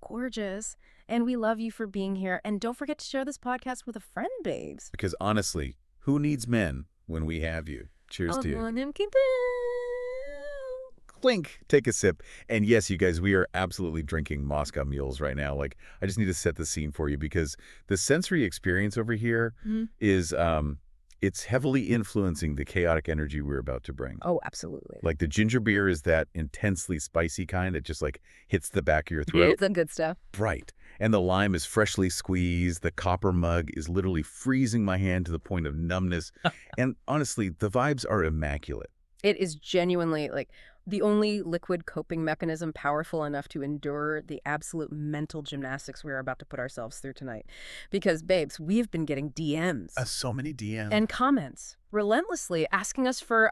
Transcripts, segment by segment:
gorgeous. And we love you for being here. And don't forget to share this podcast with a friend, babes. Because honestly, who needs men when we have you? Cheers to you. Clink. Take a sip. And yes, you guys, we are absolutely drinking Moscow mules right now. Like, I just need to set the scene for you because the sensory experience over here is, it's heavily influencing the chaotic energy we're about to bring. Oh, absolutely. Like the ginger beer is that intensely spicy kind that just like hits the back of your throat. It's the good stuff. Right. And the lime is freshly squeezed. The copper mug is literally freezing my hand to the point of numbness. And honestly, the vibes are immaculate. It is genuinely like the only liquid coping mechanism powerful enough to endure the absolute mental gymnastics we're about to put ourselves through tonight. Because, babes, we've been getting DMs. So many DMs. And comments relentlessly asking us for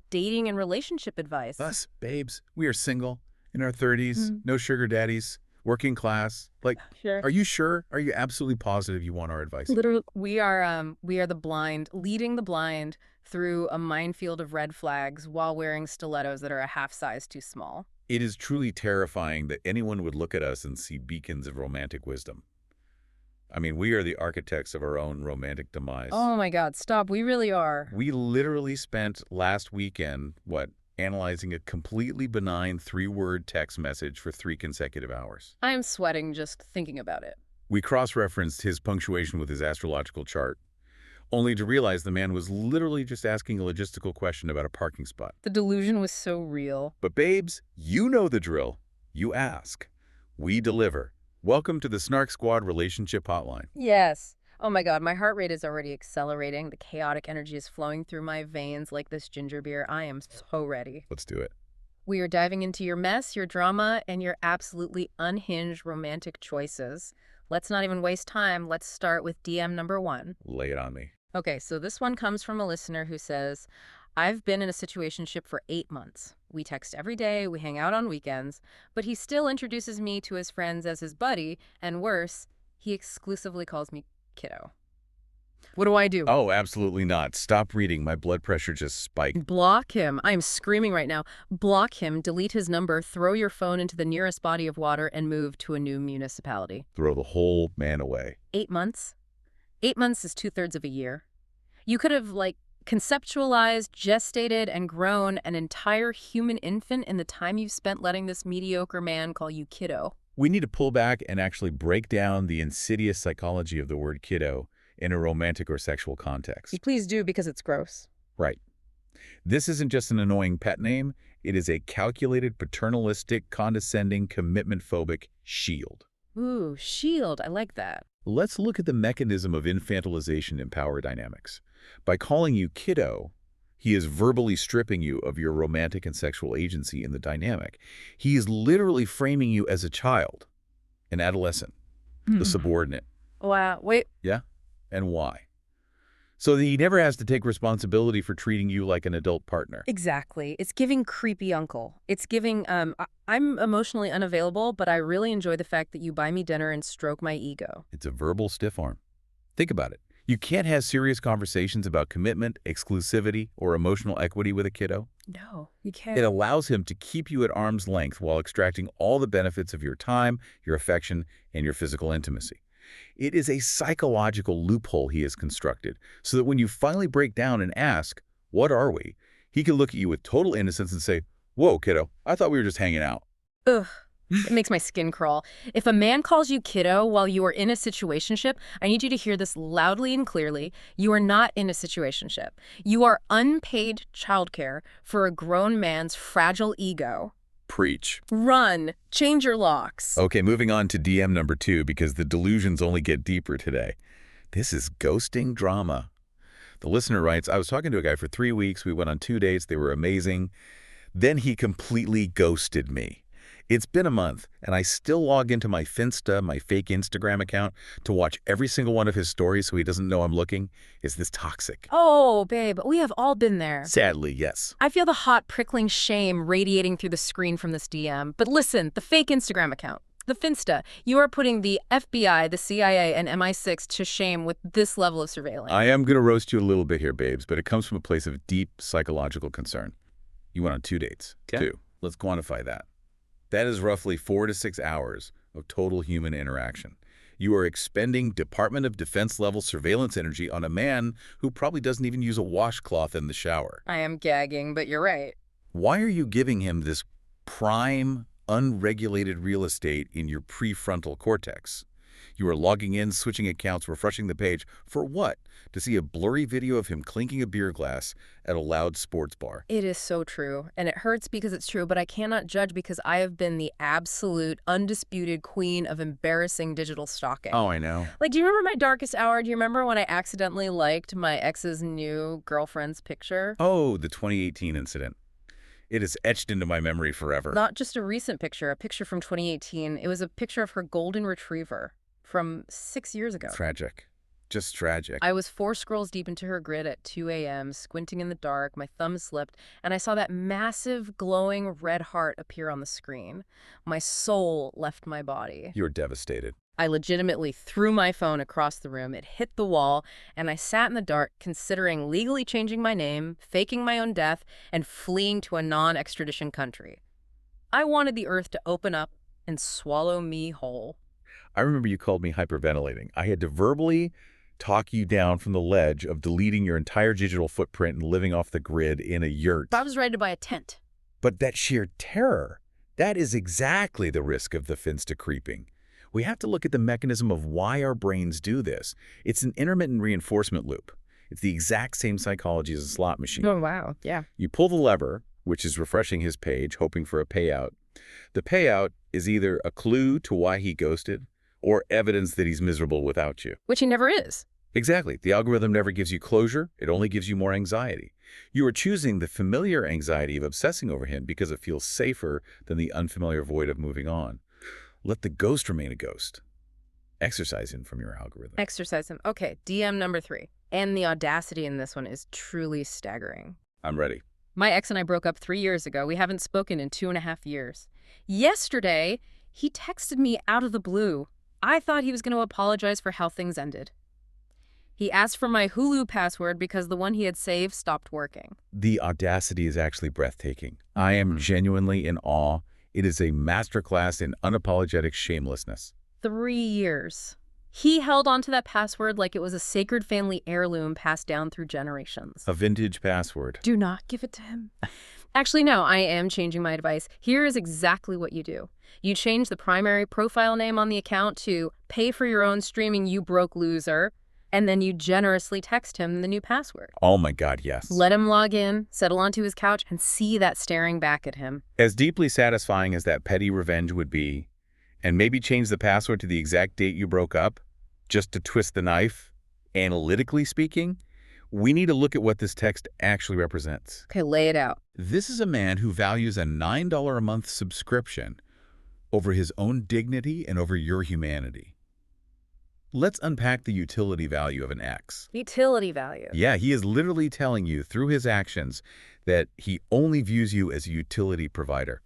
dating and relationship advice. Us, babes, we are single, in our 30s, no sugar daddies, working class. Like, Sure. Are you sure? Are you absolutely positive you want our advice? Literally, we are the blind, leading the blind through a minefield of red flags while wearing stilettos that are a half size too small. It is truly terrifying that anyone would look at us and see beacons of romantic wisdom. I mean, we are the architects of our own romantic demise. Oh my God, stop. We really are. We literally spent last weekend, analyzing a completely benign 3-word text message for 3 consecutive hours. I am sweating just thinking about it. We cross-referenced his punctuation with his astrological chart, only to realize the man was literally just asking a logistical question about a parking spot. The delusion was so real. But babes, you know the drill. You ask. We deliver. Welcome to the Snark Squad Relationship Hotline. Yes. Oh my God, my heart rate is already accelerating. The chaotic energy is flowing through my veins like this ginger beer. I am so ready. Let's do it. We are diving into your mess, your drama, and your absolutely unhinged romantic choices. Let's not even waste time. Let's start with DM number 1. Lay it on me. Okay, so this one comes from a listener who says, I've been in a situationship for 8 months. We text every day, we hang out on weekends, but he still introduces me to his friends as his buddy, and worse, he exclusively calls me kiddo. What do I do? Oh, absolutely not. Stop reading. My blood pressure just spiked. Block him. I am screaming right now. Block him, delete his number, throw your phone into the nearest body of water, and move to a new municipality. Throw the whole man away. 8 months? 8 months is 2/3 of a year. You could have, conceptualized, gestated, and grown an entire human infant in the time you've spent letting this mediocre man call you kiddo. We need to pull back and actually break down the insidious psychology of the word kiddo in a romantic or sexual context. Please do, because it's gross. Right. This isn't just an annoying pet name. It is a calculated, paternalistic, condescending, commitment-phobic shield. Ooh, shield. I like that. Let's look at the mechanism of infantilization in power dynamics. By calling you kiddo, he is verbally stripping you of your romantic and sexual agency in the dynamic. He is literally framing you as a child, an adolescent, the subordinate. Wow. Wait. Yeah? And why? So that he never has to take responsibility for treating you like an adult partner. Exactly. It's giving creepy uncle. It's giving, I'm emotionally unavailable, but I really enjoy the fact that you buy me dinner and stroke my ego. It's a verbal stiff arm. Think about it. You can't have serious conversations about commitment, exclusivity, or emotional equity with a kiddo. No, you can't. It allows him to keep you at arm's length while extracting all the benefits of your time, your affection, and your physical intimacy. It is a psychological loophole he has constructed so that when you finally break down and ask, what are we? He can look at you with total innocence and say, whoa, kiddo, I thought we were just hanging out. Ugh. It makes my skin crawl. If a man calls you kiddo while you are in a situationship, I need you to hear this loudly and clearly. You are not in a situationship. You are unpaid childcare for a grown man's fragile ego. Preach. Run. Change your locks. Okay, moving on to DM number 2 because the delusions only get deeper today. This is ghosting drama. The listener writes, I was talking to a guy for 3 weeks. We went on 2 dates. They were amazing. Then he completely ghosted me. It's been a month, and I still log into my Finsta, my fake Instagram account, to watch every single one of his stories so he doesn't know I'm looking. Is this toxic? Oh, babe, we have all been there. Sadly, yes. I feel the hot, prickling shame radiating through the screen from this DM. But listen, the fake Instagram account, the Finsta, you are putting the FBI, the CIA, and MI6 to shame with this level of surveillance. I am going to roast you a little bit here, babes, but it comes from a place of deep psychological concern. You went on 2 dates. Okay. 2. Let's quantify that. That is roughly 4 to 6 hours of total human interaction. You are expending Department of Defense-level surveillance energy on a man who probably doesn't even use a washcloth in the shower. I am gagging, but you're right. Why are you giving him this prime, unregulated real estate in your prefrontal cortex? You are logging in, switching accounts, refreshing the page. For what? To see a blurry video of him clinking a beer glass at a loud sports bar. It is so true, and it hurts because it's true, but I cannot judge because I have been the absolute, undisputed queen of embarrassing digital stalking. Oh, I know. Like, do you remember my darkest hour? Do you remember when I accidentally liked my ex's new girlfriend's picture? Oh, the 2018 incident. It is etched into my memory forever. Not just a recent picture, a picture from 2018. It was a picture of her golden retriever from 6 years ago. Tragic. Just tragic. I was 4 scrolls deep into her grid at 2 a.m., squinting in the dark, my thumb slipped, and I saw that massive, glowing red heart appear on the screen. My soul left my body. You were devastated. I legitimately threw my phone across the room. It hit the wall, and I sat in the dark, considering legally changing my name, faking my own death, and fleeing to a non-extradition country. I wanted the earth to open up and swallow me whole. I remember you called me hyperventilating. I had to verbally talk you down from the ledge of deleting your entire digital footprint and living off the grid in a yurt. I was ready to buy a tent. But that sheer terror, that is exactly the risk of the finsta creeping. We have to look at the mechanism of why our brains do this. It's an intermittent reinforcement loop. It's the exact same psychology as a slot machine. Oh, wow. Yeah. You pull the lever, which is refreshing his page, hoping for a payout. The payout is either a clue to why he ghosted or evidence that he's miserable without you. Which he never is. Exactly. The algorithm never gives you closure. It only gives you more anxiety. You are choosing the familiar anxiety of obsessing over him because it feels safer than the unfamiliar void of moving on. Let the ghost remain a ghost. Exercise him from your algorithm. Exercise him. Okay, DM number 3. And the audacity in this one is truly staggering. I'm ready. My ex and I broke up 3 years ago. We haven't spoken in 2.5 years. Yesterday, he texted me out of the blue. I thought he was going to apologize for how things ended. He asked for my Hulu password because the one he had saved stopped working. The audacity is actually breathtaking. I am genuinely in awe. It is a masterclass in unapologetic shamelessness. 3 years. He held onto that password like it was a sacred family heirloom passed down through generations. A vintage password. Do not give it to him. Actually, no, I am changing my advice. Here is exactly what you do. You change the primary profile name on the account to pay for your own streaming, you broke loser, and then you generously text him the new password. Oh my God, yes. Let him log in, settle onto his couch, and see that staring back at him. As deeply satisfying as that petty revenge would be, and maybe change the password to the exact date you broke up, just to twist the knife, analytically speaking, we need to look at what this text actually represents. Okay, lay it out. This is a man who values a $9 a month subscription over his own dignity and over your humanity. Let's unpack the utility value of an ex. Utility value. Yeah, he is literally telling you through his actions that he only views you as a utility provider.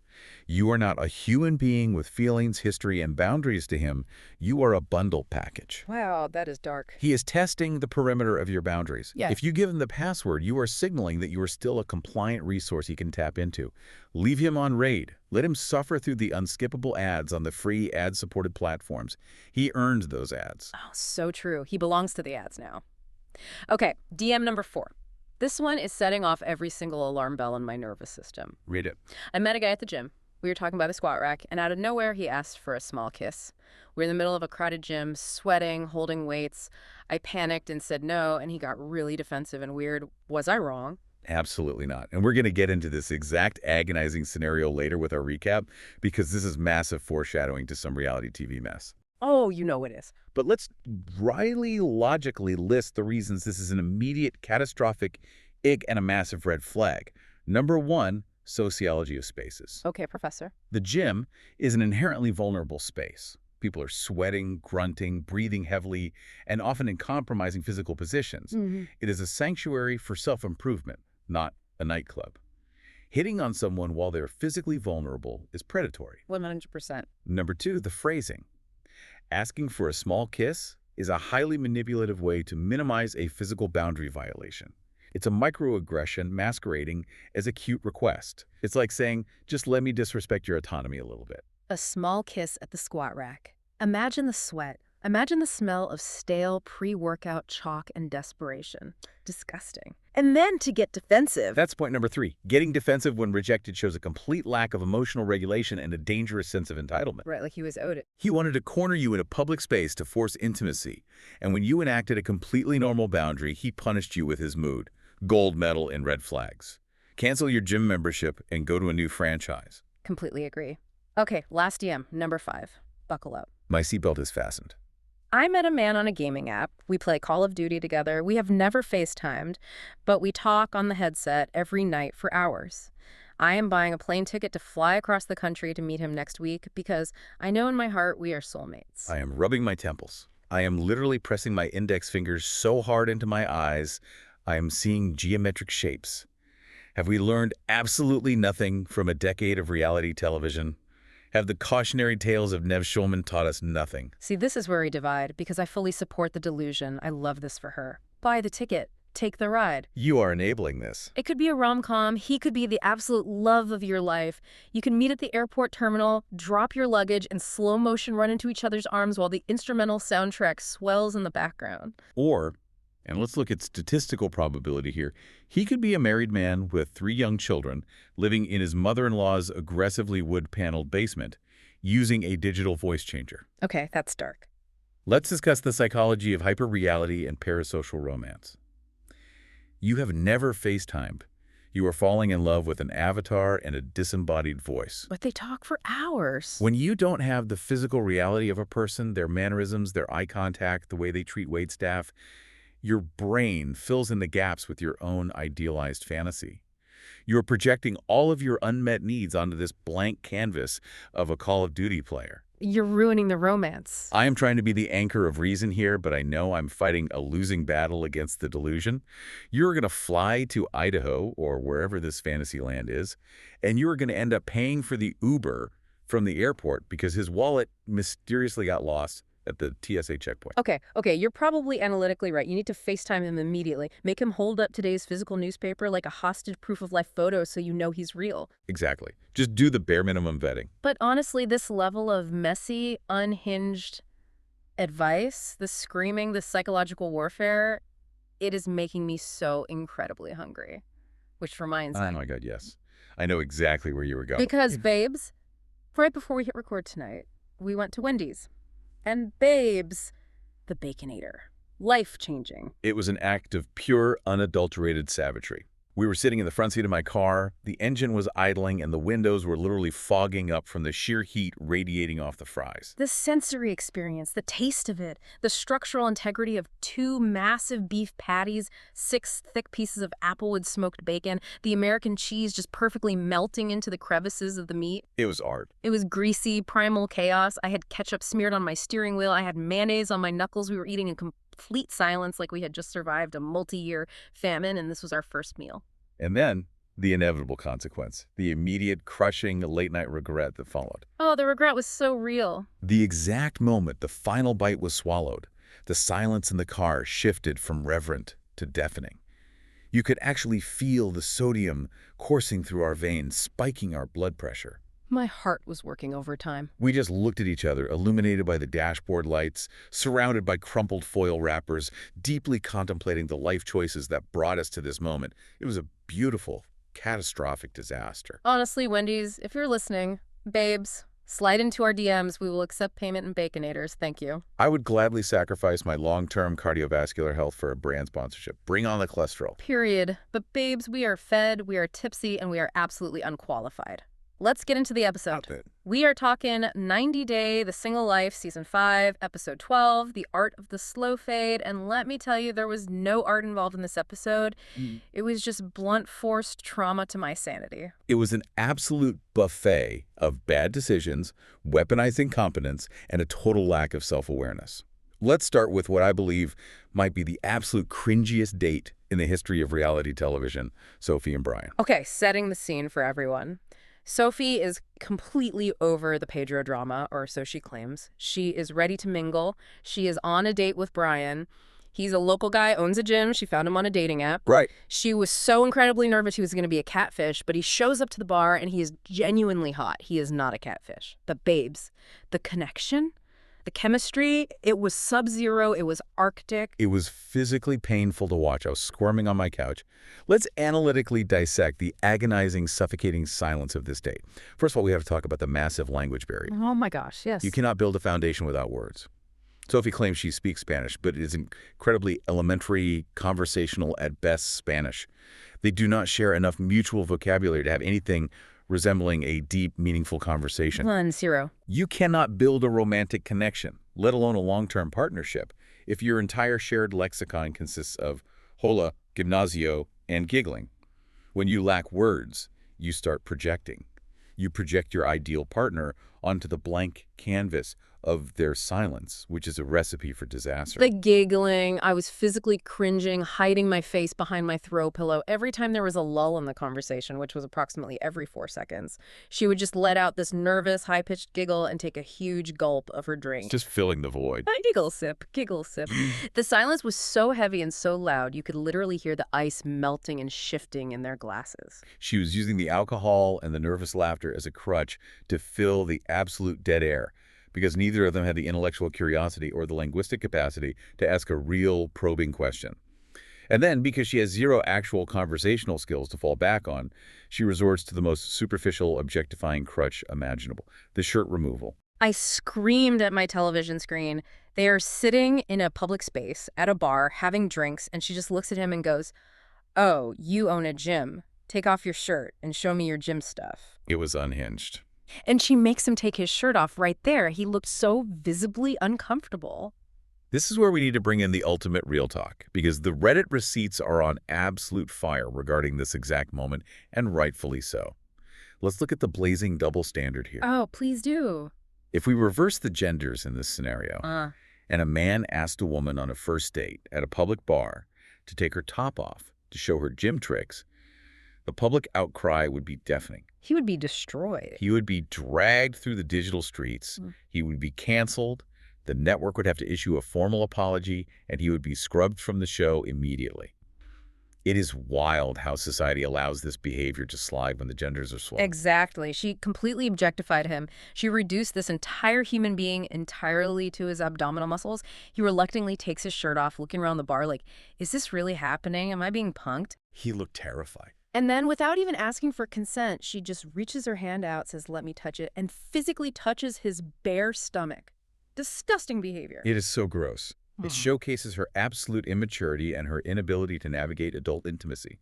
You are not a human being with feelings, history, and boundaries to him. You are a bundle package. Wow, that is dark. He is testing the perimeter of your boundaries. Yes. If you give him the password, you are signaling that you are still a compliant resource he can tap into. Leave him on raid. Let him suffer through the unskippable ads on the free ad-supported platforms. He earned those ads. Oh, so true. He belongs to the ads now. Okay, DM number 4. This one is setting off every single alarm bell in my nervous system. Read it. I met a guy at the gym. We were talking about the squat rack, and out of nowhere, he asked for a small kiss. We were in the middle of a crowded gym, sweating, holding weights. I panicked and said no, and he got really defensive and weird. Was I wrong? Absolutely not. And we're going to get into this exact agonizing scenario later with our recap, because this is massive foreshadowing to some reality TV mess. Oh, you know it is. But let's really logically list the reasons this is an immediate catastrophic ick and a massive red flag. Number 1, sociology of spaces. Okay, Professor. The gym is an inherently vulnerable space. People are sweating, grunting, breathing heavily, and often in compromising physical positions. It is a sanctuary for self-improvement, not a nightclub. Hitting on someone while they're physically vulnerable is predatory. 100%. Number 2, the phrasing. Asking for a small kiss is a highly manipulative way to minimize a physical boundary violation. It's a microaggression masquerading as a cute request. It's like saying, just let me disrespect your autonomy a little bit. A small kiss at the squat rack. Imagine the sweat. Imagine the smell of stale pre-workout chalk and desperation. Disgusting. And then to get defensive. That's point number 3. Getting defensive when rejected shows a complete lack of emotional regulation and a dangerous sense of entitlement. Right, like he was owed it. He wanted to corner you in a public space to force intimacy, and when you enacted a completely normal boundary, he punished you with his mood. Gold medal and red flags. Cancel your gym membership and go to a new franchise. Completely agree. Okay, last DM, number 5. Buckle up. My seatbelt is fastened. I met a man on a gaming app. We play Call of Duty together. We have never FaceTimed, but we talk on the headset every night for hours. I am buying a plane ticket to fly across the country to meet him next week because I know in my heart we are soulmates. I am rubbing my temples. I am literally pressing my index fingers so hard into my eyes, I am seeing geometric shapes. Have we learned absolutely nothing from a decade of reality television? Have the cautionary tales of Nev Schulman taught us nothing? See, this is where we divide because I fully support the delusion. I love this for her. Buy the ticket. Take the ride. You are enabling this. It could be a rom-com. He could be the absolute love of your life. You can meet at the airport terminal, drop your luggage, and slow motion run into each other's arms while the instrumental soundtrack swells in the background. Or, and let's look at statistical probability here, he could be a married man with 3 young children living in his mother-in-law's aggressively wood-paneled basement using a digital voice changer. Okay, that's dark. Let's discuss the psychology of hyperreality and parasocial romance. You have never FaceTimed. You are falling in love with an avatar and a disembodied voice. But they talk for hours. When you don't have the physical reality of a person, their mannerisms, their eye contact, the way they treat waitstaff, your brain fills in the gaps with your own idealized fantasy. You're projecting all of your unmet needs onto this blank canvas of a Call of Duty player. You're ruining the romance. I am trying to be the anchor of reason here, but I know I'm fighting a losing battle against the delusion. You're going to fly to Idaho, or wherever this fantasy land is, and you're going to end up paying for the Uber from the airport because his wallet mysteriously got lost at the TSA checkpoint. Okay, you're probably analytically right. You need to FaceTime him immediately. Make him hold up today's physical newspaper like a hostage proof-of-life photo so you know he's real. Exactly. Just do the bare minimum vetting. But honestly, this level of messy, unhinged advice, the screaming, the psychological warfare, it is making me so incredibly hungry. Which reminds me. Oh my God, yes. I know exactly where you were going. Because, babes, right before we hit record tonight, we went to Wendy's. And babes, the Baconator. Life-changing. It was an act of pure, unadulterated savagery. We were sitting in the front seat of my car, the engine was idling, and the windows were literally fogging up from the sheer heat radiating off the fries. The sensory experience, the taste of it, the structural integrity of 2 massive beef patties, 6 thick pieces of applewood smoked bacon, the American cheese just perfectly melting into the crevices of the meat. It was art. It was greasy, primal chaos. I had ketchup smeared on my steering wheel. I had mayonnaise on my knuckles. We were eating in complete silence like we had just survived a multi-year famine, and this was our first meal. And then, the inevitable consequence, the immediate, crushing, late-night regret that followed. Oh, the regret was so real. The exact moment the final bite was swallowed, the silence in the car shifted from reverent to deafening. You could actually feel the sodium coursing through our veins, spiking our blood pressure. My heart was working overtime. We just looked at each other, illuminated by the dashboard lights, surrounded by crumpled foil wrappers, deeply contemplating the life choices that brought us to this moment. It was a beautiful, catastrophic disaster. Honestly, Wendy's, if you're listening, babes, slide into our DMs. We will accept payment in Baconators. Thank you. I would gladly sacrifice my long-term cardiovascular health for a brand sponsorship. Bring on the cholesterol. Period. But babes, we are fed, we are tipsy, and we are absolutely unqualified. Let's get into the episode. We are talking 90 Day, The Single Life, Season 5, Episode 12, The Art of the Slow Fade. And let me tell you, there was no art involved in this episode. It was just blunt forced trauma to my sanity. It was an absolute buffet of bad decisions, weaponized incompetence, and a total lack of self-awareness. Let's start with what I believe might be the absolute cringiest date in the history of reality television, Sophie and Brian. Okay, setting the scene for everyone. Sophie is completely over the Pedro drama, or so she claims. She is ready to mingle. She is on a date with Brian. He's a local guy, owns a gym. She found him on a dating app. Right. She was so incredibly nervous he was going to be a catfish, but he shows up to the bar and he is genuinely hot. He is not a catfish. But babes, the connection, the chemistry, it was sub-zero, it was Arctic. It was physically painful to watch. I was squirming on my couch. Let's analytically dissect the agonizing, suffocating silence of this date. First of all, we have to talk about the massive language barrier. Oh my gosh, yes. You cannot build a foundation without words. Sophie claims she speaks Spanish, but it is incredibly elementary, conversational at best Spanish. They do not share enough mutual vocabulary to have anything resembling a deep, meaningful conversation. None, zero. You cannot build a romantic connection, let alone a long-term partnership, if your entire shared lexicon consists of hola, gimnasio, and giggling. When you lack words, you start projecting. You project your ideal partner onto the blank canvas of their silence, which is a recipe for disaster. The giggling, I was physically cringing, hiding my face behind my throw pillow every time there was a lull in the conversation, which was approximately every 4 seconds. She would just let out this nervous, high-pitched giggle and take a huge gulp of her drink. Just filling the void. Giggle sip, giggle sip. The silence was so heavy and so loud, you could literally hear the ice melting and shifting in their glasses. She was using the alcohol and the nervous laughter as a crutch to fill the absolute dead air, because neither of them had the intellectual curiosity or the linguistic capacity to ask a real probing question. And then, because she has zero actual conversational skills to fall back on, she resorts to the most superficial, objectifying crutch imaginable, the shirt removal. I screamed at my television screen. They are sitting in a public space at a bar having drinks, and she just looks at him and goes, "Oh, you own a gym. Take off your shirt and show me your gym stuff." It was unhinged. And she makes him take his shirt off right there. He looked so visibly uncomfortable. This is where we need to bring in the ultimate real talk, because the Reddit receipts are on absolute fire regarding this exact moment, and rightfully so. Let's look at the blazing double standard here. Oh, please do. If we reverse the genders in this scenario, and a man asked a woman on a first date at a public bar to take her top off to show her gym tricks, the public outcry would be deafening. He would be destroyed. He would be dragged through the digital streets. He would be canceled. The network would have to issue a formal apology, and he would be scrubbed from the show immediately. It is wild how society allows this behavior to slide when the genders are swapped. Exactly. She completely objectified him. She reduced this entire human being entirely to his abdominal muscles. He reluctantly takes his shirt off, looking around the bar like, is this really happening? Am I being punked? He looked terrified. And then, without even asking for consent, she just reaches her hand out, says, "Let me touch it," and physically touches his bare stomach. Disgusting behavior. It is so gross. It showcases her absolute immaturity and her inability to navigate adult intimacy.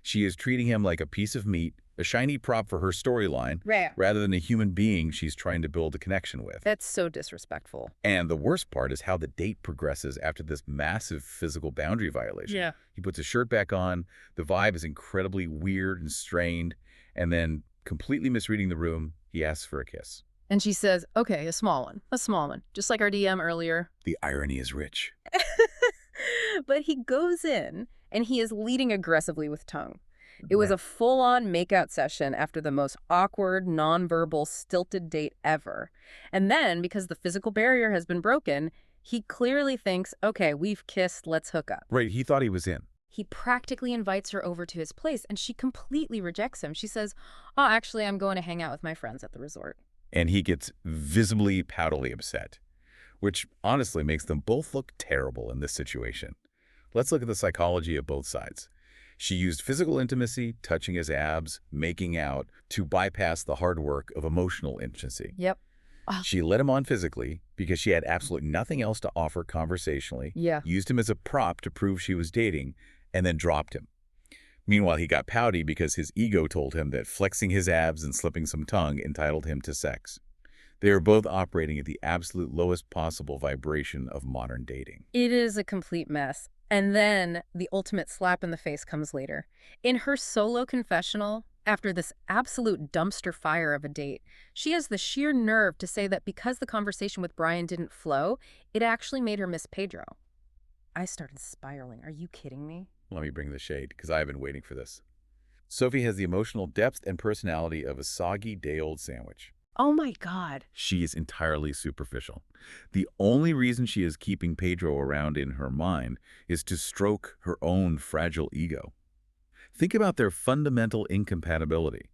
She is treating him like a piece of meat, a shiny prop for her storyline, rather than a human being she's trying to build a connection with. That's so disrespectful. And the worst part is how the date progresses after this massive physical boundary violation. Yeah. He puts his shirt back on, the vibe is incredibly weird and strained, and then, completely misreading the room, he asks for a kiss. And she says, "Okay, a small one, just like our DM earlier." The irony is rich. But he goes in, and he is leading aggressively with tongue. It was a full-on makeout session after the most awkward, nonverbal, stilted date ever. And then, because the physical barrier has been broken, he clearly thinks, okay, we've kissed, let's hook up. Right, he thought he was in. He practically invites her over to his place, and she completely rejects him. She says, "Oh, actually, I'm going to hang out with my friends at the resort." And he gets visibly, poutily upset, which honestly makes them both look terrible in this situation. Let's look at the psychology of both sides. She used physical intimacy, touching his abs, making out, to bypass the hard work of emotional intimacy. Yep. She led him on physically because she had absolutely nothing else to offer conversationally, used him as a prop to prove she was dating, and then dropped him. Meanwhile, he got pouty because his ego told him that flexing his abs and slipping some tongue entitled him to sex. They are both operating at the absolute lowest possible vibration of modern dating. It is a complete mess. And then the ultimate slap in the face comes later. In her solo confessional, after this absolute dumpster fire of a date, she has the sheer nerve to say that because the conversation with Brian didn't flow, it actually made her miss Pedro. I started spiraling. Are you kidding me? Let me bring the shade, because I have been waiting for this. Sophie has the emotional depth and personality of a soggy day-old sandwich. Oh my God. She is entirely superficial. The only reason she is keeping Pedro around in her mind is to stroke her own fragile ego. Think about their fundamental incompatibility.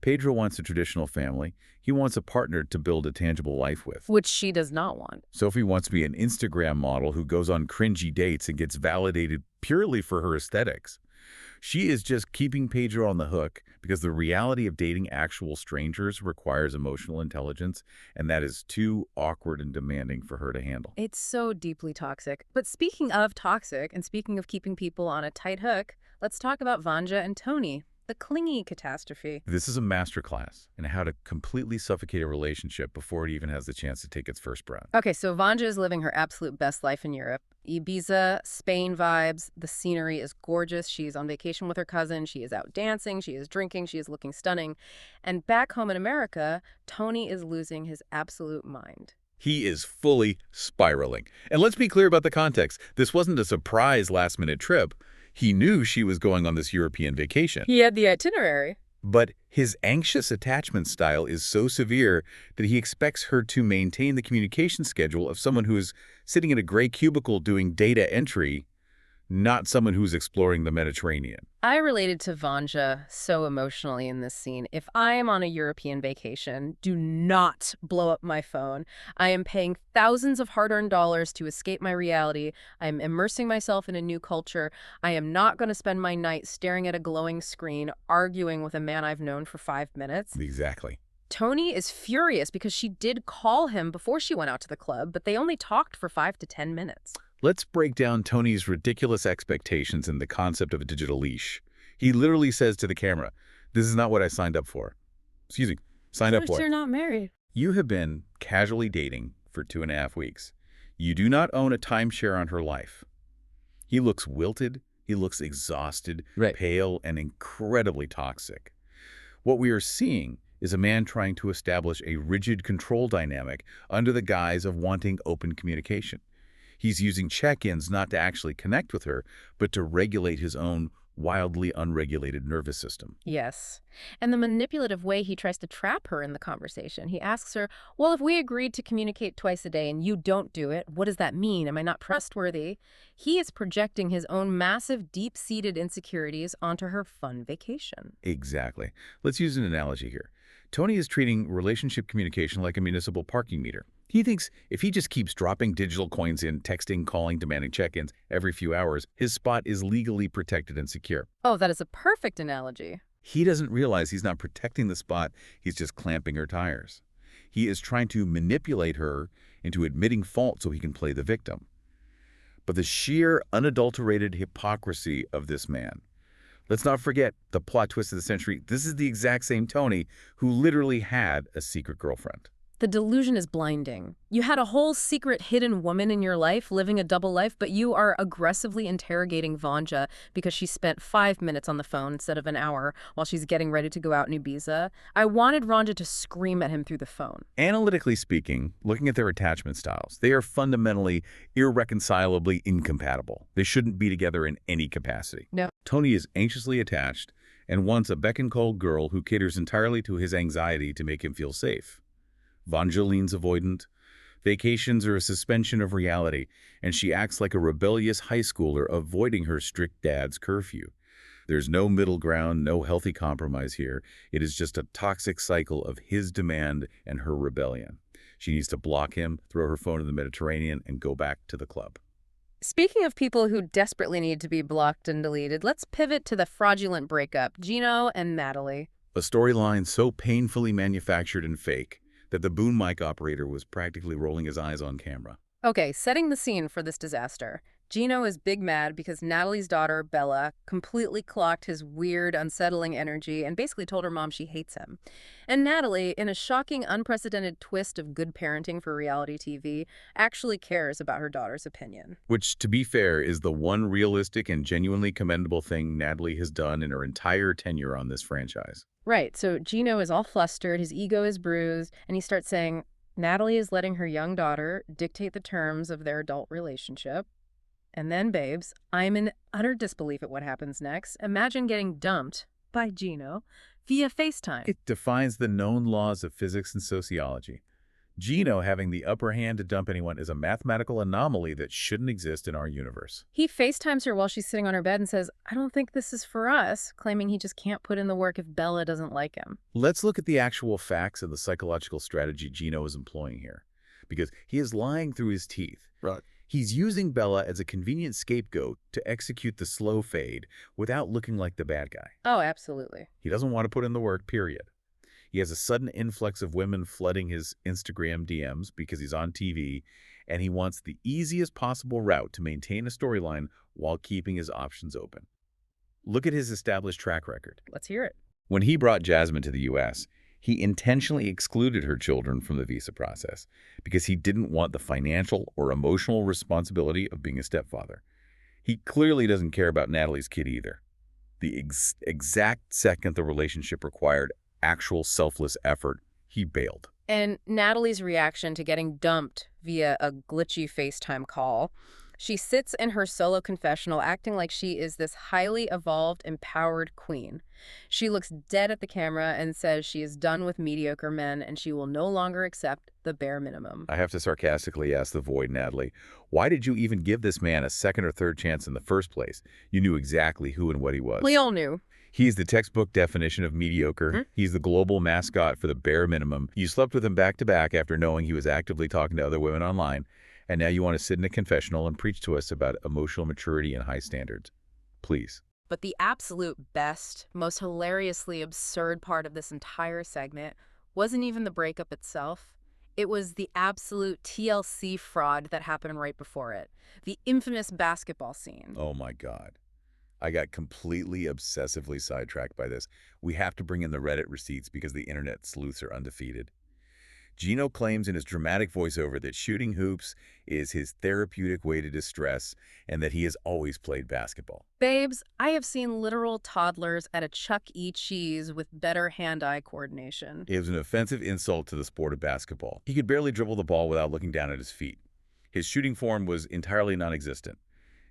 Pedro wants a traditional family. He wants a partner to build a tangible life with. Which she does not want. Sophie wants to be an Instagram model who goes on cringy dates and gets validated purely for her aesthetics. She is just keeping Pedro on the hook because the reality of dating actual strangers requires emotional intelligence, and that is too awkward and demanding for her to handle. It's so deeply toxic. But speaking of toxic and speaking of keeping people on a tight hook, let's talk about Vanja and Tony, the clingy catastrophe. This is a masterclass in how to completely suffocate a relationship before it even has the chance to take its first breath. Okay, so Vanja is living her absolute best life in Europe. Ibiza, Spain vibes. The scenery is gorgeous. She's on vacation with her cousin. She is out dancing. She is drinking. She is looking stunning. And back home in America, Tony is losing his absolute mind. He is fully spiraling. And let's be clear about the context. This wasn't a surprise last-minute trip. He knew she was going on this European vacation. He had the itinerary. But his anxious attachment style is so severe that he expects her to maintain the communication schedule of someone who is sitting in a gray cubicle doing data entry, not someone who's exploring the Mediterranean. I related to Vanja so emotionally in this scene. If I am on a European vacation, do not blow up my phone. I am paying thousands of hard-earned dollars to escape my reality. I am immersing myself in a new culture. I am not going to spend my night staring at a glowing screen, arguing with a man I've known for 5 minutes. Exactly. Tony is furious because she did call him before she went out to the club, but they only talked for 5 to 10 minutes. Let's break down Tony's ridiculous expectations and the concept of a digital leash. He literally says to the camera, "This is not what I signed up for." Excuse me, signed up for. You're not married. You have been casually dating for 2.5 weeks. You do not own a timeshare on her life. He looks wilted. He looks exhausted, Right. pale, and incredibly toxic. What we are seeing is a man trying to establish a rigid control dynamic under the guise of wanting open communication. He's using check-ins not to actually connect with her, but to regulate his own wildly unregulated nervous system. Yes. And the manipulative way he tries to trap her in the conversation. He asks her, well, if we agreed to communicate twice a day and you don't do it, what does that mean? Am I not trustworthy? He is projecting his own massive, deep-seated insecurities onto her fun vacation. Exactly. Let's use an analogy here. Tony is treating relationship communication like a municipal parking meter. He thinks if he just keeps dropping digital coins in, texting, calling, demanding check-ins every few hours, his spot is legally protected and secure. Oh, that is a perfect analogy. He doesn't realize he's not protecting the spot, he's just clamping her tires. He is trying to manipulate her into admitting fault so he can play the victim. But the sheer, unadulterated hypocrisy of this man. Let's not forget the plot twist of the century. This is the exact same Tony who literally had a secret girlfriend. The delusion is blinding. You had a whole secret hidden woman in your life, living a double life, but you are aggressively interrogating Vanja because she spent 5 minutes on the phone instead of an hour while she's getting ready to go out in Ibiza. I wanted Vanja to scream at him through the phone. Analytically speaking, looking at their attachment styles, they are fundamentally irreconcilably incompatible. They shouldn't be together in any capacity. No. Tony is anxiously attached and wants a beck-and-call girl who caters entirely to his anxiety to make him feel safe. Vangeline's avoidant. Vacations are a suspension of reality, and she acts like a rebellious high schooler avoiding her strict dad's curfew. There's no middle ground, no healthy compromise here. It is just a toxic cycle of his demand and her rebellion. She needs to block him, throw her phone in the Mediterranean, and go back to the club. Speaking of people who desperately need to be blocked and deleted, let's pivot to the fraudulent breakup, Gino and Natalie. A storyline so painfully manufactured and fake that the boom mic operator was practically rolling his eyes on camera. Okay, setting the scene for this disaster. Gino is big mad because Natalie's daughter, Bella, completely clocked his weird, unsettling energy and basically told her mom she hates him. And Natalie, in a shocking, unprecedented twist of good parenting for reality TV, actually cares about her daughter's opinion. Which, to be fair, is the one realistic and genuinely commendable thing Natalie has done in her entire tenure on this franchise. Right, so Gino is all flustered, his ego is bruised, and he starts saying, Natalie is letting her young daughter dictate the terms of their adult relationship. And then, babes, I'm in utter disbelief at what happens next. Imagine getting dumped by Gino, via FaceTime. It defies the known laws of physics and sociology. Gino having the upper hand to dump anyone is a mathematical anomaly that shouldn't exist in our universe. He FaceTimes her while she's sitting on her bed and says, I don't think this is for us, claiming he just can't put in the work if Bella doesn't like him. Let's look at the actual facts of the psychological strategy Gino is employing here, because he is lying through his teeth. Right. He's using Bella as a convenient scapegoat to execute the slow fade without looking like the bad guy. Oh, absolutely. He doesn't want to put in the work, period. He has a sudden influx of women flooding his Instagram DMs because he's on TV, and he wants the easiest possible route to maintain a storyline while keeping his options open. Look at his established track record. Let's hear it. When he brought Jasmine to the U.S., he intentionally excluded her children from the visa process because he didn't want the financial or emotional responsibility of being a stepfather. He clearly doesn't care about Natalie's kid either. The exact second the relationship required actual selfless effort, he bailed. And Natalie's reaction to getting dumped via a glitchy FaceTime call. She sits in her solo confessional acting like she is this highly evolved, empowered queen. She looks dead at the camera and says she is done with mediocre men and she will no longer accept the bare minimum. I have to sarcastically ask the void, Natalie, why did you even give this man a second or third chance in the first place? You knew exactly who and what he was. We all knew. He's the textbook definition of mediocre. He's the global mascot for the bare minimum. You slept with him back to back after knowing he was actively talking to other women online, and now you want to sit in a confessional and preach to us about emotional maturity and high standards. Please. But the absolute best, most hilariously absurd part of this entire segment wasn't even the breakup itself. It was the absolute TLC fraud that happened right before it. The infamous basketball scene. Oh my God. I got completely obsessively sidetracked by this. We have to bring in the Reddit receipts because the internet sleuths are undefeated. Gino claims in his dramatic voiceover that shooting hoops is his therapeutic way to distress and that he has always played basketball. Babes, I have seen literal toddlers at a Chuck E. Cheese with better hand-eye coordination. It was an offensive insult to the sport of basketball. He could barely dribble the ball without looking down at his feet. His shooting form was entirely non-existent.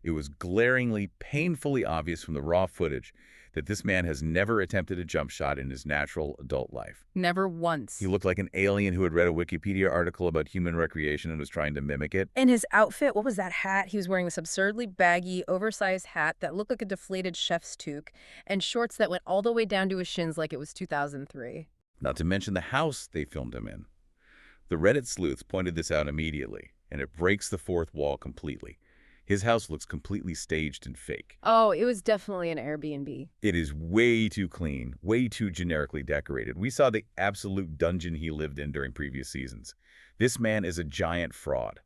It was glaringly, painfully obvious from the raw footage that this man has never attempted a jump shot in his natural adult life. Never once. He looked like an alien who had read a Wikipedia article about human recreation and was trying to mimic it. And his outfit, what was that hat? He was wearing this absurdly baggy, oversized hat that looked like a deflated chef's toque, and shorts that went all the way down to his shins like it was 2003. Not to mention the house they filmed him in. The Reddit sleuths pointed this out immediately, and it breaks the fourth wall completely. His house looks completely staged and fake. Oh, it was definitely an Airbnb. It is way too clean, way too generically decorated. We saw the absolute dungeon he lived in during previous seasons. This man is a giant fraud.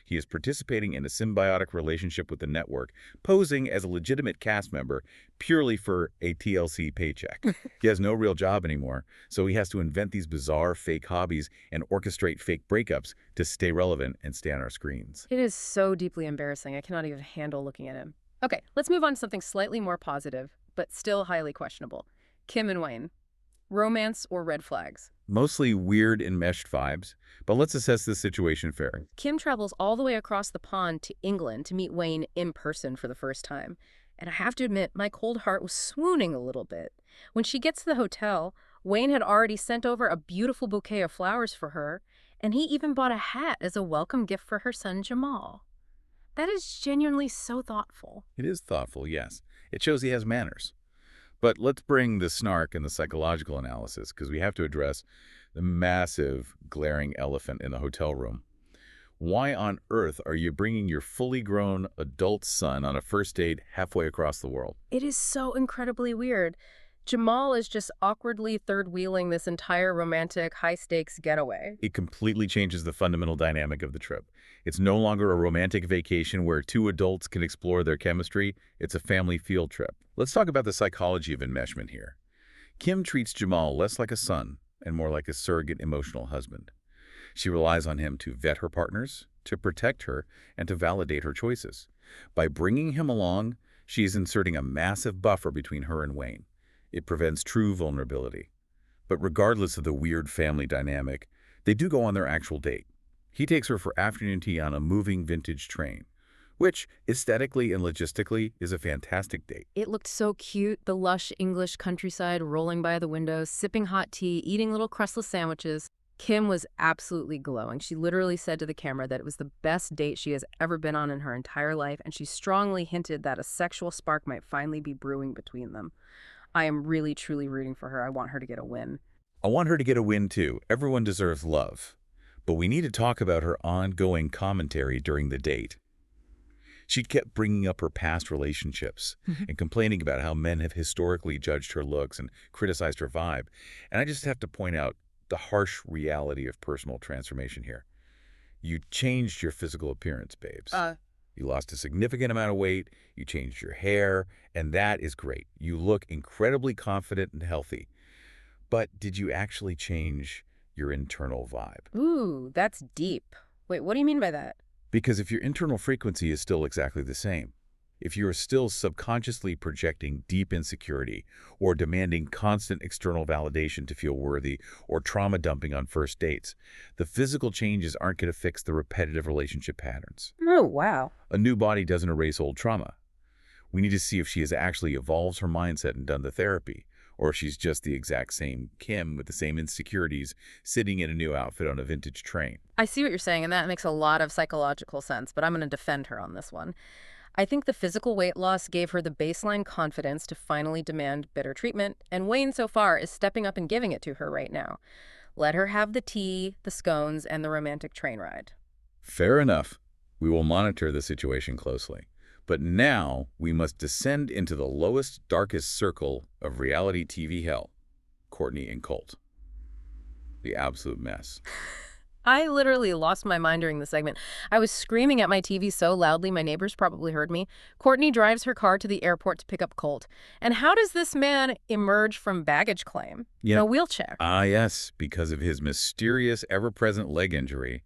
He is participating in a symbiotic relationship with the network, posing as a legitimate cast member purely for a TLC paycheck. He has no real job anymore, so he has to invent these bizarre fake hobbies and orchestrate fake breakups to stay relevant and stay on our screens. It is so deeply embarrassing. I cannot even handle looking at him. Okay, let's move on to something slightly more positive, but still highly questionable. Kim and Wayne. Romance or red flags? Mostly weird enmeshed vibes, but let's assess this situation fair. Kim travels all the way across the pond to England to meet Wayne in person for the first time. And I have to admit, my cold heart was swooning a little bit. When she gets to the hotel, Wayne had already sent over a beautiful bouquet of flowers for her, and he even bought a hat as a welcome gift for her son Jamal. That is genuinely so thoughtful. It is thoughtful, yes. It shows he has manners. But let's bring the snark and the psychological analysis, because we have to address the massive, glaring elephant in the hotel room. Why on earth are you bringing your fully grown adult son on a first date halfway across the world? It is so incredibly weird. Jamal is just awkwardly third-wheeling this entire romantic, high-stakes getaway. It completely changes the fundamental dynamic of the trip. It's no longer a romantic vacation where two adults can explore their chemistry. It's a family field trip. Let's talk about the psychology of enmeshment here. Kim treats Jamal less like a son and more like a surrogate emotional husband. She relies on him to vet her partners, to protect her, and to validate her choices. By bringing him along, she is inserting a massive buffer between her and Wayne. It prevents true vulnerability. But regardless of the weird family dynamic, they do go on their actual date. He takes her for afternoon tea on a moving vintage train. which aesthetically and logistically is a fantastic date. It looked so cute, the lush English countryside rolling by the windows, sipping hot tea, eating little crustless sandwiches. Kim was absolutely glowing. She literally said to the camera that it was the best date she has ever been on in her entire life, and she strongly hinted that a sexual spark might finally be brewing between them. I am really, truly rooting for her. I want her to get a win. I want her to get a win too. Everyone deserves love. But we need to talk about her ongoing commentary during the date. She kept bringing up her past relationships and complaining about how men have historically judged her looks and criticized her vibe. And I just have to point out the harsh reality of personal transformation here. You changed your physical appearance, babes. You lost a significant amount of weight, you changed your hair, and that is great. You look incredibly confident and healthy. But did you actually change your internal vibe? Ooh, that's deep. Wait, what do you mean by that? Because if your internal frequency is still exactly the same, if you are still subconsciously projecting deep insecurity or demanding constant external validation to feel worthy or trauma dumping on first dates, the physical changes aren't going to fix the repetitive relationship patterns. Oh, wow. A new body doesn't erase old trauma. We need to see if she has actually evolved her mindset and done the therapy, or if she's just the exact same Kim with the same insecurities sitting in a new outfit on a vintage train. I see what you're saying, and that makes a lot of psychological sense, but I'm going to defend her on this one. I think the physical weight loss gave her the baseline confidence to finally demand better treatment, and Wayne so far is stepping up and giving it to her right now. Let her have the tea, the scones, and the romantic train ride. Fair enough. We will monitor the situation closely. But now we must descend into the lowest, darkest circle of reality TV hell, Courtney and Colt. The absolute mess. I literally lost my mind during the segment. I was screaming at my TV so loudly my neighbors probably heard me. Courtney drives her car to the airport to pick up Colt. And how does this man emerge from baggage claim? In a wheelchair. Yes, because of his mysterious, ever-present leg injury.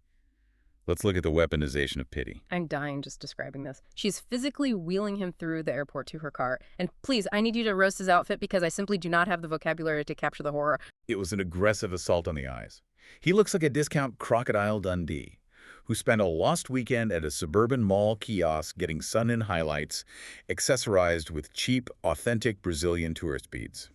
Let's look at the weaponization of pity. I'm dying just describing this. She's physically wheeling him through the airport to her car. And please, I need you to roast his outfit because I simply do not have the vocabulary to capture the horror. It was an aggressive assault on the eyes. He looks like a discount Crocodile Dundee, who spent a lost weekend at a suburban mall kiosk getting sun-in highlights, accessorized with cheap, authentic Brazilian tourist beads.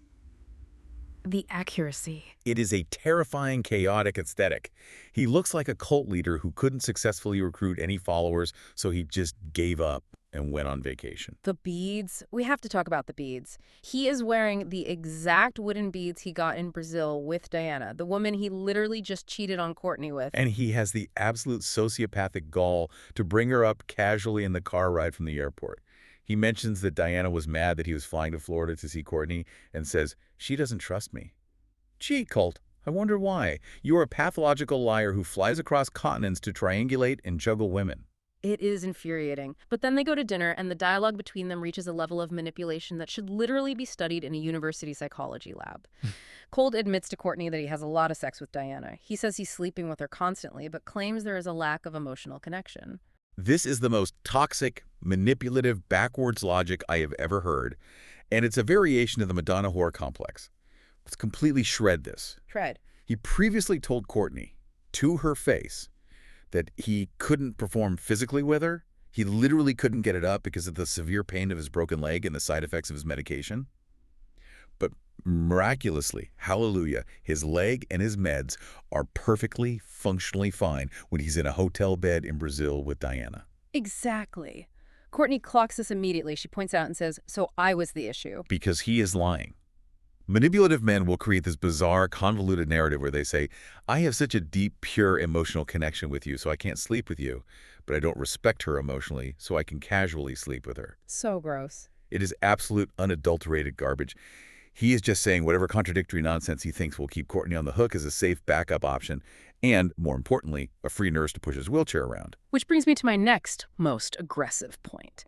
The accuracy. It is a terrifying, chaotic aesthetic. He looks like a cult leader who couldn't successfully recruit any followers, so he just gave up and went on vacation. The beads. We have to talk about the beads. He is wearing the exact wooden beads he got in Brazil with Diana, the woman he literally just cheated on Courtney with. And he has the absolute sociopathic gall to bring her up casually in the car ride from the airport. He mentions that Diana was mad that he was flying to Florida to see Courtney and says, "She doesn't trust me." Gee, Colt, I wonder why. You are a pathological liar who flies across continents to triangulate and juggle women. It is infuriating. But then they go to dinner, and the dialogue between them reaches a level of manipulation that should literally be studied in a university psychology lab. Colt admits to Courtney that he has a lot of sex with Diana. He says he's sleeping with her constantly, but claims there is a lack of emotional connection. This is the most toxic, manipulative, backwards logic I have ever heard, and it's a variation of the Madonna whore complex. Let's completely shred this. Shred. He previously told Courtney, to her face, that he couldn't perform physically with her. He literally couldn't get it up because of the severe pain of his broken leg and the side effects of his medication. But miraculously, hallelujah, his leg and his meds are perfectly, functionally fine when he's in a hotel bed in Brazil with Diana. Exactly. Courtney clocks this immediately. She points out and says, "So I was the issue." Because he is lying. Manipulative men will create this bizarre, convoluted narrative where they say, I have such a deep, pure emotional connection with you, so I can't sleep with you, but I don't respect her emotionally, so I can casually sleep with her. So gross. It is absolute, unadulterated garbage. He is just saying whatever contradictory nonsense he thinks will keep Courtney on the hook as a safe backup option, and, more importantly, a free nurse to push his wheelchair around. Which brings me to my next most aggressive point.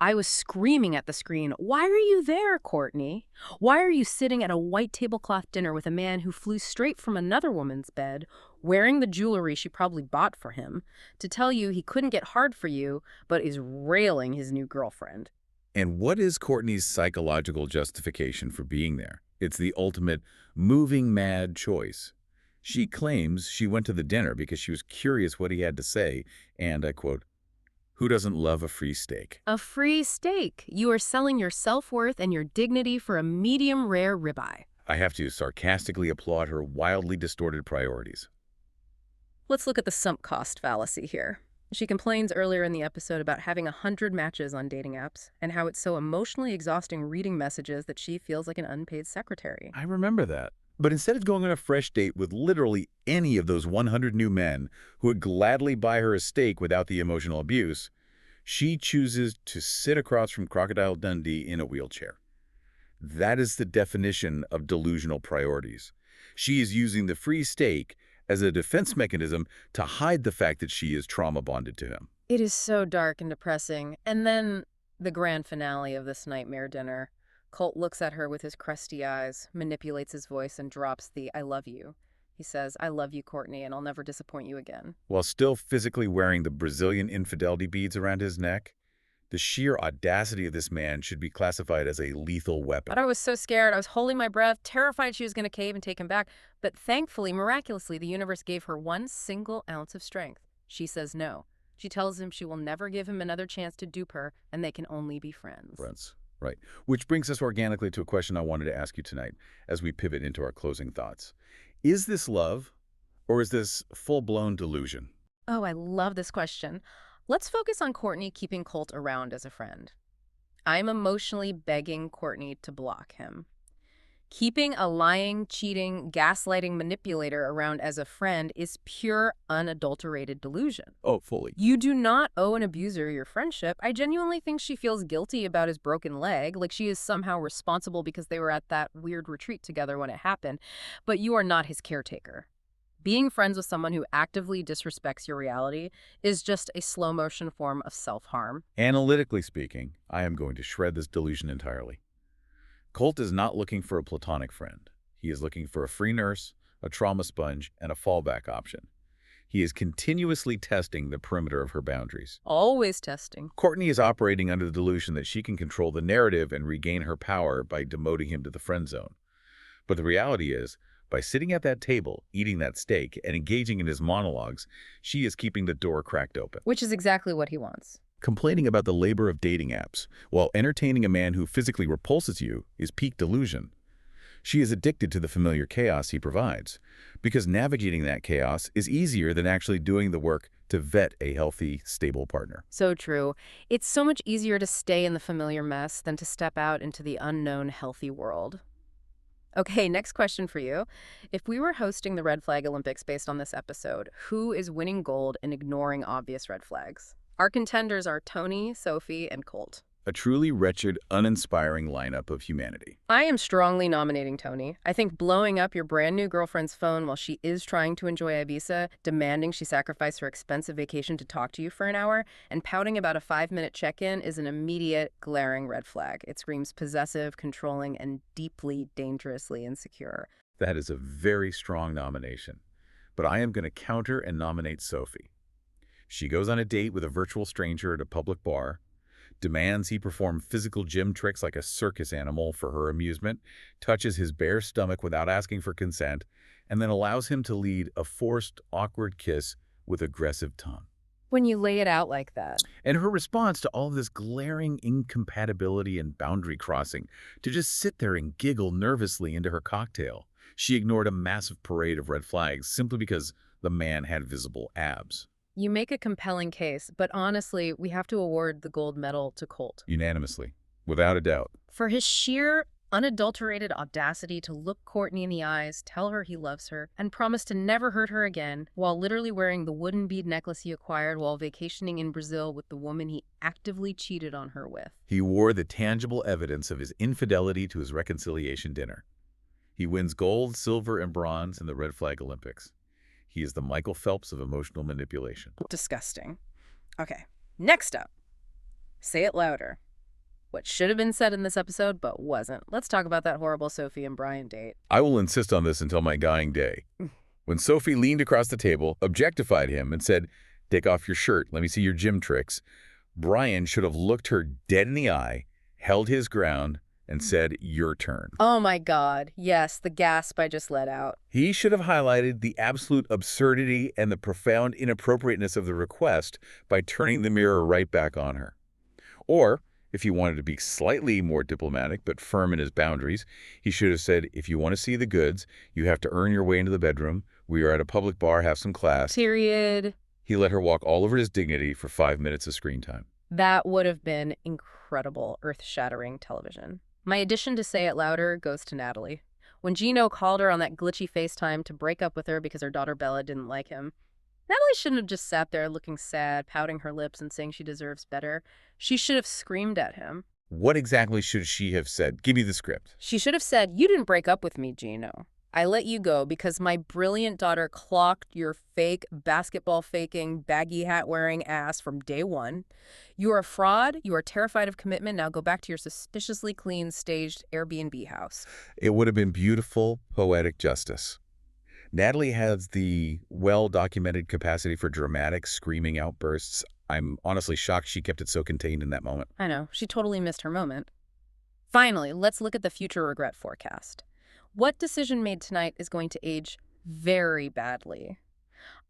I was screaming at the screen, "Why are you there, Courtney? Why are you sitting at a white tablecloth dinner with a man who flew straight from another woman's bed, wearing the jewelry she probably bought for him, to tell you he couldn't get hard for you, but is railing his new girlfriend?" And what is Courtney's psychological justification for being there? It's the ultimate moving mad choice. She claims she went to the dinner because she was curious what he had to say, and, I quote, Who doesn't love a free steak? A free steak. You are selling your self-worth and your dignity for a medium rare ribeye. I have to sarcastically applaud her wildly distorted priorities. Let's look at the sunk cost fallacy here. She complains earlier in the episode about having 100 matches on dating apps and how it's so emotionally exhausting reading messages that she feels like an unpaid secretary. I remember that. But instead of going on a fresh date with literally any of those 100 new men who would gladly buy her a steak without the emotional abuse, she chooses to sit across from Crocodile Dundee in a wheelchair. That is the definition of delusional priorities. She is using the free steak as a defense mechanism to hide the fact that she is trauma bonded to him. It is so dark and depressing. And then the grand finale of this nightmare dinner. Colt looks at her with his crusty eyes, manipulates his voice, and drops the "I love you." He says, "I love you, Courtney, and I'll never disappoint you again." While still physically wearing the Brazilian infidelity beads around his neck, the sheer audacity of this man should be classified as a lethal weapon. But I was so scared. I was holding my breath, terrified she was going to cave and take him back. But thankfully, miraculously, the universe gave her one single ounce of strength. She says no. She tells him she will never give him another chance to dupe her, and they can only be friends. Friends. Right. Which brings us organically to a question I wanted to ask you tonight as we pivot into our closing thoughts. Is this love, or is this full-blown delusion? Oh, I love this question. Let's focus on Courtney keeping Colt around as a friend. I'm emotionally begging Courtney to block him. Keeping a lying, cheating, gaslighting manipulator around as a friend is pure, unadulterated delusion. Oh, fully. You do not owe an abuser your friendship. I genuinely think she feels guilty about his broken leg, like she is somehow responsible because they were at that weird retreat together when it happened. But you are not his caretaker. Being friends with someone who actively disrespects your reality is just a slow-motion form of self-harm. Analytically speaking, I am going to shred this delusion entirely. Colt is not looking for a platonic friend. He is looking for a free nurse, a trauma sponge, and a fallback option. He is continuously testing the perimeter of her boundaries. Always testing. Courtney is operating under the delusion that she can control the narrative and regain her power by demoting him to the friend zone. But the reality is, by sitting at that table, eating that steak, and engaging in his monologues, she is keeping the door cracked open. Which is exactly what he wants. Complaining about the labor of dating apps while entertaining a man who physically repulses you is peak delusion. She is addicted to the familiar chaos he provides, because navigating that chaos is easier than actually doing the work to vet a healthy, stable partner. So true. It's so much easier to stay in the familiar mess than to step out into the unknown, healthy world. Okay, next question for you. If we were hosting the Red Flag Olympics based on this episode, who is winning gold and ignoring obvious red flags? Our contenders are Tony, Sophie, and Colt. A truly wretched, uninspiring lineup of humanity. I am strongly nominating Tony. I think blowing up your brand new girlfriend's phone while she is trying to enjoy Ibiza, demanding she sacrifice her expensive vacation to talk to you for an hour, and pouting about a 5-minute check-in is an immediate, glaring red flag. It screams possessive, controlling, and deeply, dangerously insecure. That is a very strong nomination. But I am going to counter and nominate Sophie. She goes on a date with a virtual stranger at a public bar, demands he perform physical gym tricks like a circus animal for her amusement, touches his bare stomach without asking for consent, and then allows him to lead a forced, awkward kiss with aggressive tongue. When you lay it out like that. And her response to all this glaring incompatibility and boundary crossing, to just sit there and giggle nervously into her cocktail. She ignored a massive parade of red flags simply because the man had visible abs. You make a compelling case, but honestly, we have to award the gold medal to Colt. Unanimously, without a doubt. For his sheer, unadulterated audacity to look Courtney in the eyes, tell her he loves her, and promise to never hurt her again, while literally wearing the wooden bead necklace he acquired while vacationing in Brazil with the woman he actively cheated on her with. He wore the tangible evidence of his infidelity to his reconciliation dinner. He wins gold, silver, and bronze in the Red Flag Olympics. He is the Michael Phelps of emotional manipulation. Disgusting. Okay, next up. Say it louder. What should have been said in this episode, but wasn't. Let's talk about that horrible Sophie and Brian date. I will insist on this until my dying day. When Sophie leaned across the table, objectified him, and said, "Take off your shirt, let me see your gym tricks," Brian should have looked her dead in the eye, held his ground, and said, "Your turn." Oh my God. Yes, the gasp I just let out. He should have highlighted the absolute absurdity and the profound inappropriateness of the request by turning the mirror right back on her. Or, if he wanted to be slightly more diplomatic but firm in his boundaries, he should have said, "If you want to see the goods, you have to earn your way into the bedroom. We are at a public bar, have some class." Period. He let her walk all over his dignity for 5 minutes of screen time. That would have been incredible, earth-shattering television. My addition to say it louder goes to Natalie. When Gino called her on that glitchy FaceTime to break up with her because her daughter Bella didn't like him, Natalie shouldn't have just sat there looking sad, pouting her lips and saying she deserves better. She should have screamed at him. What exactly should she have said? Give me the script. She should have said, "You didn't break up with me, Gino. I let you go because my brilliant daughter clocked your fake, basketball-faking, baggy hat-wearing ass from day one. You are a fraud. You are terrified of commitment. Now go back to your suspiciously clean, staged Airbnb house." It would have been beautiful, poetic justice. Natalie has the well-documented capacity for dramatic, screaming outbursts. I'm honestly shocked she kept it so contained in that moment. I know. She totally missed her moment. Finally, let's look at the future regret forecast. What decision made tonight is going to age very badly?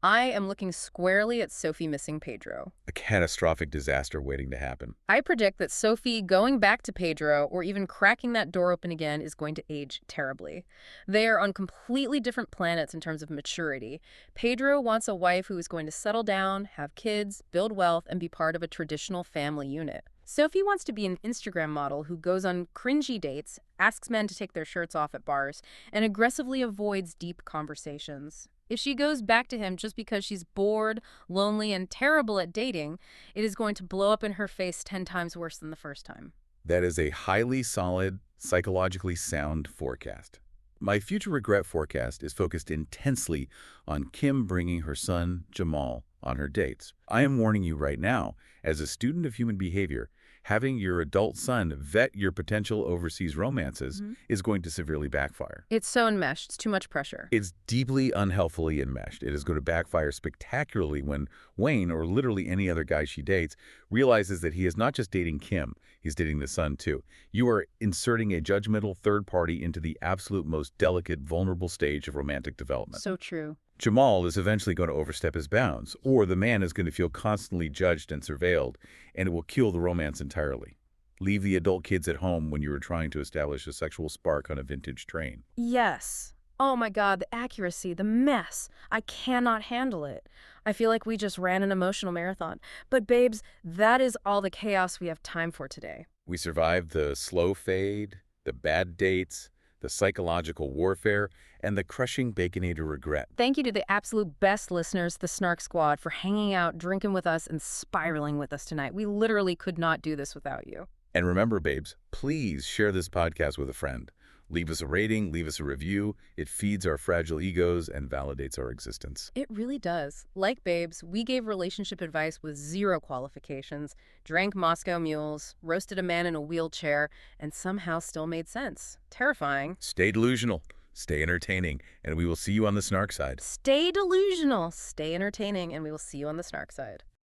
I am looking squarely at Sophie missing Pedro. A catastrophic disaster waiting to happen. I predict that Sophie going back to Pedro or even cracking that door open again is going to age terribly. They are on completely different planets in terms of maturity. Pedro wants a wife who is going to settle down, have kids, build wealth, and be part of a traditional family unit. Sophie wants to be an Instagram model who goes on cringy dates, asks men to take their shirts off at bars, and aggressively avoids deep conversations. If she goes back to him just because she's bored, lonely, and terrible at dating, it is going to blow up in her face 10 times worse than the first time. That is a highly solid, psychologically sound forecast. My future regret forecast is focused intensely on Kim bringing her son, Jamal, on her dates. I am warning you right now, as a student of human behavior, having your adult son vet your potential overseas romances is going to severely backfire. It's so enmeshed. It's too much pressure. It's deeply unhealthily enmeshed. It is going to backfire spectacularly when Wayne, or literally any other guy she dates, realizes that he is not just dating Kim, he's dating the son too. You are inserting a judgmental third party into the absolute most delicate, vulnerable stage of romantic development. So true. Jamal is eventually going to overstep his bounds, or the man is going to feel constantly judged and surveilled, and it will kill the romance entirely. Leave the adult kids at home when you are trying to establish a sexual spark on a vintage train. Yes. Oh my God, the accuracy, the mess. I cannot handle it. I feel like we just ran an emotional marathon. But babes, that is all the chaos we have time for today. We survived the slow fade, the bad dates, the psychological warfare, and the crushing Baconator regret. Thank you to the absolute best listeners, the Snark Squad, for hanging out, drinking with us, and spiraling with us tonight. We literally could not do this without you. And remember, babes, please share this podcast with a friend. Leave us a rating, leave us a review. It feeds our fragile egos and validates our existence. It really does. Like babes, we gave relationship advice with zero qualifications, drank Moscow mules, roasted a man in a wheelchair, and somehow still made sense. Terrifying. Stay delusional, stay entertaining, and we will see you on the Snark side. Stay delusional, stay entertaining, and we will see you on the Snark side.